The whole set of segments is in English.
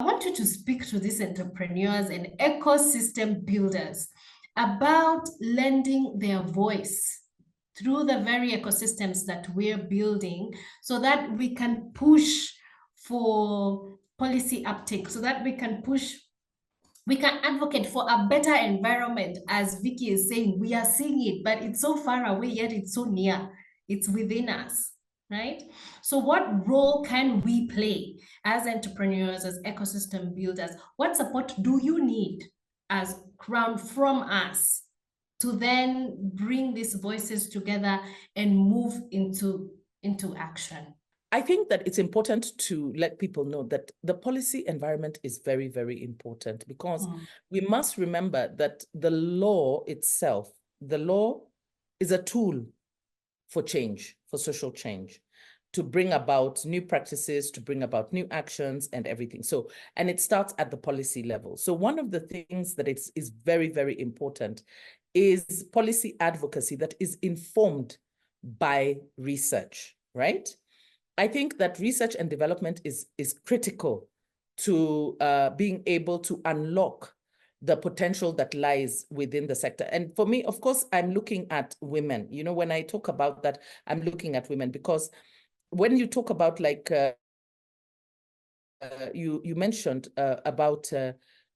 I want you to speak to these entrepreneurs and ecosystem builders about lending their voice through the very ecosystems that we're building so that we can push for policy uptake, so that we can advocate for a better environment. As Vicky is saying, we are seeing it, but it's so far away, yet it's so near. It's within us, right? So what role can we play as entrepreneurs, as ecosystem builders? What support do you need as Crown from us to then bring these voices together and move into action? I think that it's important to let people know that the policy environment is very, very important, because we must remember that the law itself, the law is a tool for change, for social change, to bring about new practices, to bring about new actions and everything. So, and it starts at the policy level. So one of the things that is very, very important is policy advocacy that is informed by research, right? I think that research and development is critical to being able to unlock the potential that lies within the sector. And for me, of course, I'm looking at women. You know, when I talk about that, I'm looking at women, because when you talk about, like, you mentioned about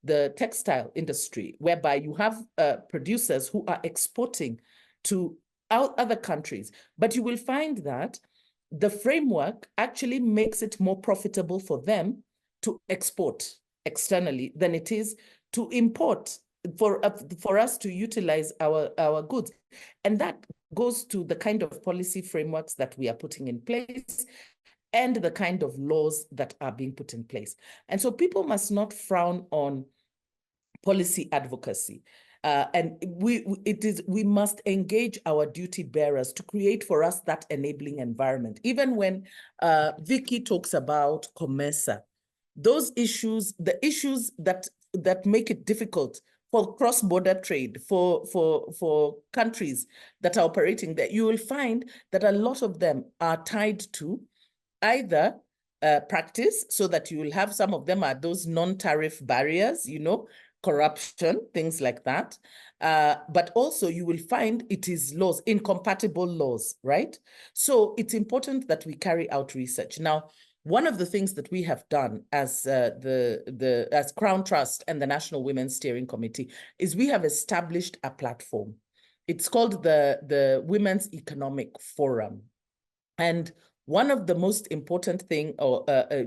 the textile industry, whereby you have producers who are exporting to other countries, but you will find that the framework actually makes it more profitable for them to export externally than it is to import for us to utilize our goods. And that goes to the kind of policy frameworks that we are putting in place and the kind of laws that are being put in place. And so people must not frown on policy advocacy. And we must engage our duty bearers to create for us that enabling environment. Even when Vicky talks about COMESA, those issues, the issues that make it difficult for cross-border trade, for countries that are operating there, you will find that a lot of them are tied to either practice, so that you will have some of them are those non-tariff barriers, you know, corruption, things like that. But also you will find it is laws, incompatible laws, right? So it's important that we carry out research. Now, one of the things that we have done as as Crown Trust and the National Women's Steering Committee is we have established a platform. It's called the Women's Economic Forum. And one of the most important thing,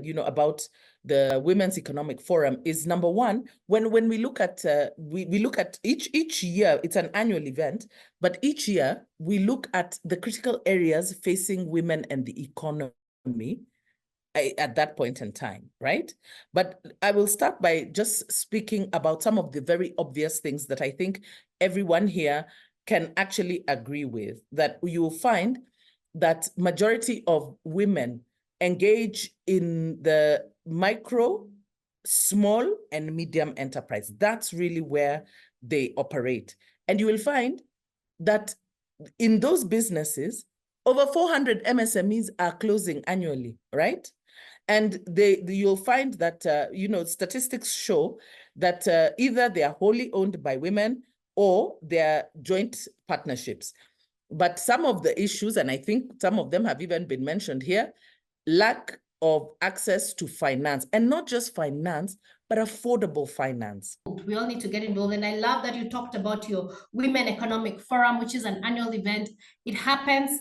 you know, about the Women's Economic Forum is, number one, when we look at we look at each year, it's an annual event, but each year we look at the critical areas facing women and the economy at that point in time, right? But I will start by just speaking about some of the very obvious things that I think everyone here can actually agree with, that you will find that majority of women engage in the micro, small, and medium enterprise. That's really where they operate. And you will find that in those businesses, over 400 MSMEs are closing annually, right? And you'll find that, you know, statistics show that either they are wholly owned by women or they're joint partnerships. But some of the issues, and I think some of them have even been mentioned here, lack of access to finance, and not just finance, but affordable finance. We all need to get involved. And I love that you talked about your Women Economic Forum, which is an annual event. It happens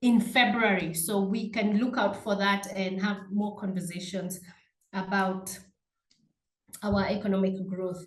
in February, so we can look out for that and have more conversations about our economic growth.